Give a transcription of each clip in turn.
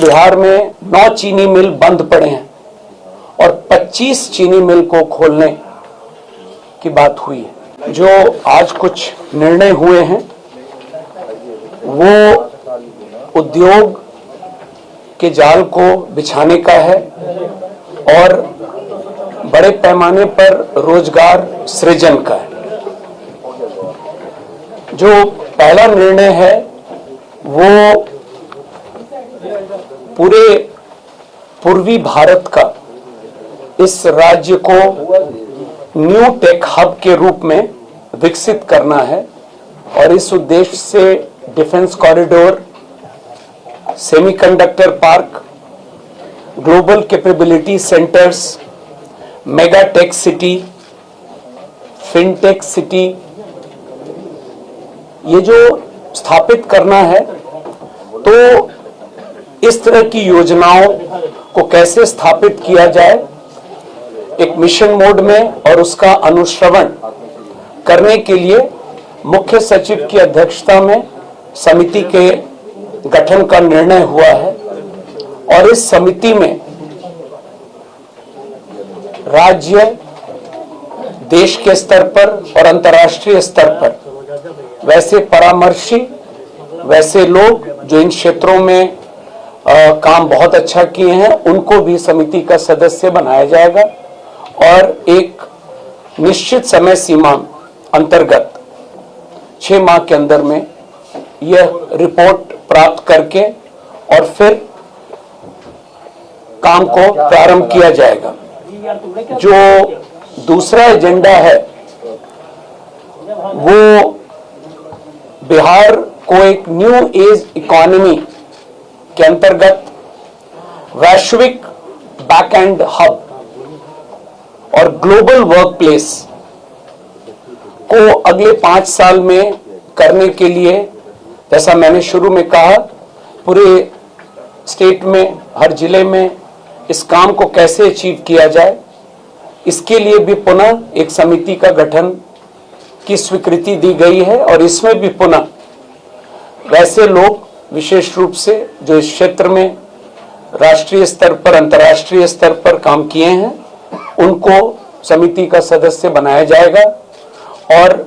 बिहार में 9 चीनी मिल बंद पड़े हैं और 25 चीनी मिल को खोलने की बात हुई है। जो आज कुछ निर्णय हुए हैं वो उद्योग के जाल को बिछाने का है और बड़े पैमाने पर रोजगार सृजन का है। जो पहला निर्णय है वो पूरे पूर्वी भारत का इस राज्य को न्यू टेक हब के रूप में विकसित करना है और इस उद्देश्य से defence corridor, semiconductor park, global capability centres, mega tech city, fintech city, ये जो स्थापित करना है, तो इस तरह की योजनाओं को कैसे स्थापित किया जाए एक मिशन मोड में और उसका अनुश्रवण करने के लिए मुख्य सचिव की अध्यक्षता में समिति के गठन का निर्णय हुआ है और इस समिति में राज्य, देश के स्तर पर और अंतर्राष्ट्रीय स्तर पर वैसे परामर्शी, वैसे लोग जो इन क्षेत्रों में काम बहुत अच्छा किए हैं, उनको भी समिति का सदस्य बनाया जाएगा और एक निश्चित समय सीमा अंतर्गत 6 माह के अंदर में यह रिपोर्ट प्राप्त करके और फिर काम को प्रारंभ किया जाएगा। जो दूसरा एजेंडा है वो बिहार को एक न्यू एज इकोनॉमी के अंतर्गत वैश्विक बैक एंड हब और ग्लोबल वर्क प्लेस को अगले 5 साल में करने के लिए, जैसा मैंने शुरू में कहा, पूरे स्टेट में, हर जिले में इस काम को कैसे अचीव किया जाए, इसके लिए भी पुनः एक समिति का गठन की स्वीकृति दी गई है और इसमें भी पुनः वैसे लोग विशेष रूप से जो इस क्षेत्र में राष्ट्रीय स्तर पर, अंतर्राष्ट्रीय स्तर पर काम किए हैं, उनको समिति का सदस्य बनाया जाएगा और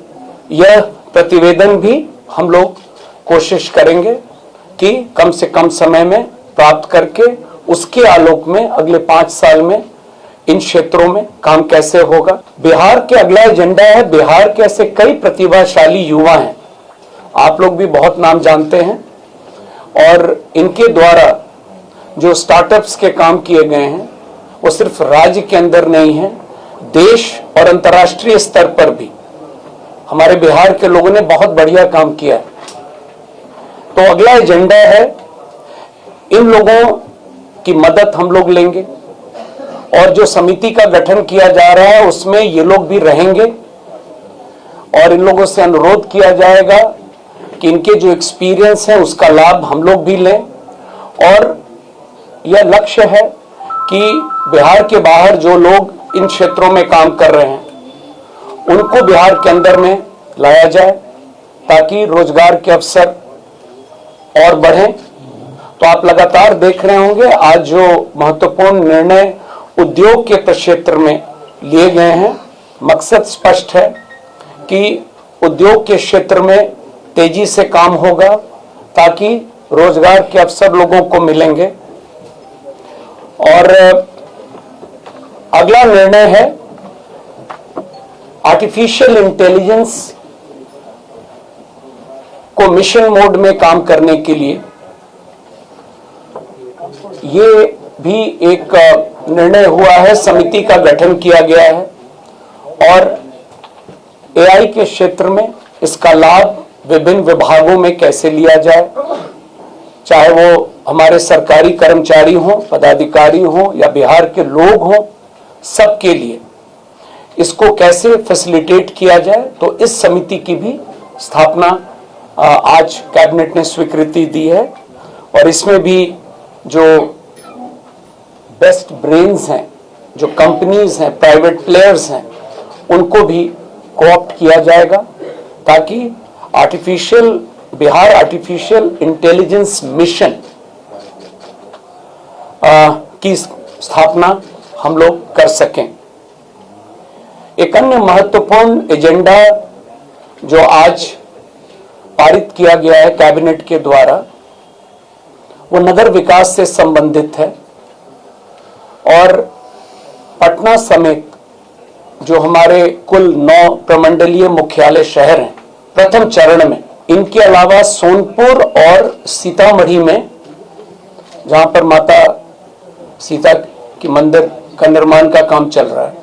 यह प्रतिवेदन भी हम लोग कोशिश करेंगे कि कम से कम समय में प्राप्त करके उसके आलोक में अगले 5 साल में इन क्षेत्रों में काम कैसे होगा। बिहार के अगला एजेंडा है, बिहार के ऐसे कई प्रतिभाशाली युवा हैं, आप लोग भी बहुत नाम जानते हैं, और इनके द्वारा जो स्टार्टअप्स के काम किए गए हैं वो सिर्फ राज्य के अंदर नहीं है, देश और अंतर्राष्ट्रीय स्तर पर भी हमारे बिहार के लोगों ने बहुत बढ़िया काम किया है। तो अगला एजेंडा है, इन लोगों की मदद हम लोग लेंगे और जो समिति का गठन किया जा रहा है उसमें ये लोग भी रहेंगे और इन लोगों से अनुरोध किया जाएगा कि इनके जो एक्सपीरियंस है उसका लाभ हम लोग भी लें और यह लक्ष्य है कि बिहार के बाहर जो लोग इन क्षेत्रों में काम कर रहे हैं उनको बिहार के अंदर में लाया जाए ताकि रोजगार के अवसर और बढ़ें। तो आप लगातार देख रहे होंगे आज जो महत्वपूर्ण निर्णय उद्योग के क्षेत्र में लिए गए हैं, मकसद स्पष्ट है कि उद्योग के क्षेत्र में तेजी से काम होगा ताकि रोजगार के अवसर लोगों को मिलेंगे। और अगला निर्णय है आर्टिफिशियल इंटेलिजेंस को मिशन मोड में काम करने के लिए ये भी एक निर्णय हुआ है, समिति का गठन किया गया है और एआई के क्षेत्र में इसका लाभ विभिन्न विभागों में कैसे लिया जाए, चाहे वो हमारे सरकारी कर्मचारी हों, पदाधिकारी हों या बिहार के लोग हों, सबके लिए इसको कैसे फैसिलिटेट किया जाए। तो इस समिति की भी स्थापना आज कैबिनेट ने स्वीकृति दी है और इसमें भी जो बेस्ट ब्रेन्स हैं, जो कंपनीज हैं, प्राइवेट प्लेयर्स हैं, उनको भी कोऑप्ट किया जाएगा ताकि बिहार आर्टिफिशियल इंटेलिजेंस मिशन की स्थापना हम लोग कर सकें। एक अन्य महत्वपूर्ण एजेंडा जो आज पारित किया गया है कैबिनेट के द्वारा, वो नगर विकास से संबंधित है और पटना समेत जो हमारे कुल 9 प्रमंडलीय मुख्यालय शहर हैं प्रथम चरण में, इनके अलावा सोनपुर और सीतामढ़ी में, जहां पर माता सीता के मंदिर का निर्माण का काम चल रहा है,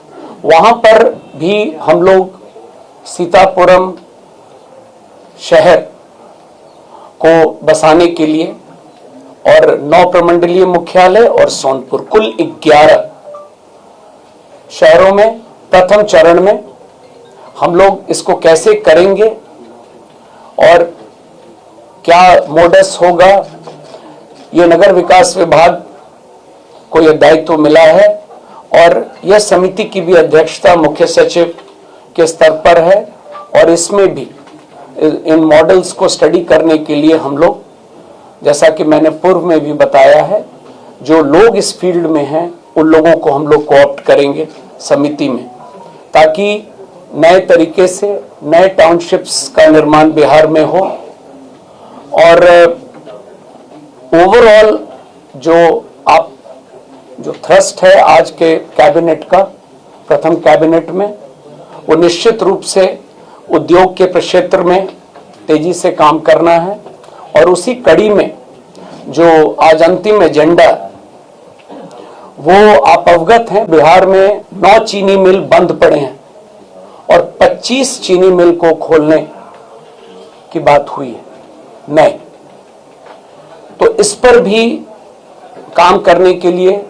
वहां पर भी हम लोग सीतापुरम शहर को बसाने के लिए और 9 प्रमंडलीय मुख्यालय और सोनपुर, कुल 11 शहरों में प्रथम चरण में हम लोग इसको कैसे करेंगे और क्या मोडस होगा, ये नगर विकास विभाग को यह दायित्व मिला है और यह समिति की भी अध्यक्षता मुख्य सचिव के स्तर पर है और इसमें भी इन मॉडल्स को स्टडी करने के लिए हम लोग, जैसा कि मैंने पूर्व में भी बताया है, जो लोग इस फील्ड में हैं उन लोगों को हम लोग कोऑप्ट करेंगे समिति में, ताकि नए तरीके से नए टाउनशिप्स का निर्माण बिहार में हो। और ओवरऑल जो थ्रस्ट है आज के कैबिनेट का, प्रथम कैबिनेट में, वो निश्चित रूप से उद्योग के क्षेत्र में तेजी से काम करना है और उसी कड़ी में जो आज अंतिम एजेंडा, वो आप अवगत हैं, बिहार में 9 चीनी मिल बंद पड़े हैं और 25 चीनी मिल को खोलने की बात हुई है नए। तो इस पर भी काम करने के लिए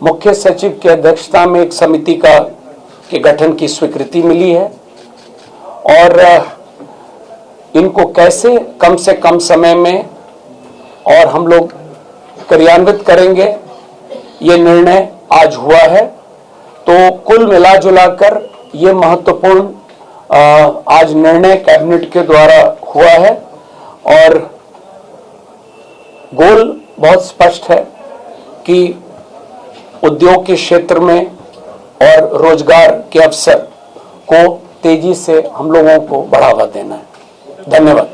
मुख्य सचिव की अध्यक्षता में एक समिति के गठन की स्वीकृति मिली है और इनको कैसे कम से कम समय में और हम लोग क्रियान्वित करेंगे, ये निर्णय आज हुआ है। तो कुल मिलाजुलाकर ये महत्वपूर्ण आज निर्णय कैबिनेट के द्वारा हुआ है और गोल बहुत स्पष्ट है कि उद्योग के क्षेत्र में और रोजगार के अवसर को तेजी से हम लोगों को बढ़ावा देना है। धन्यवाद।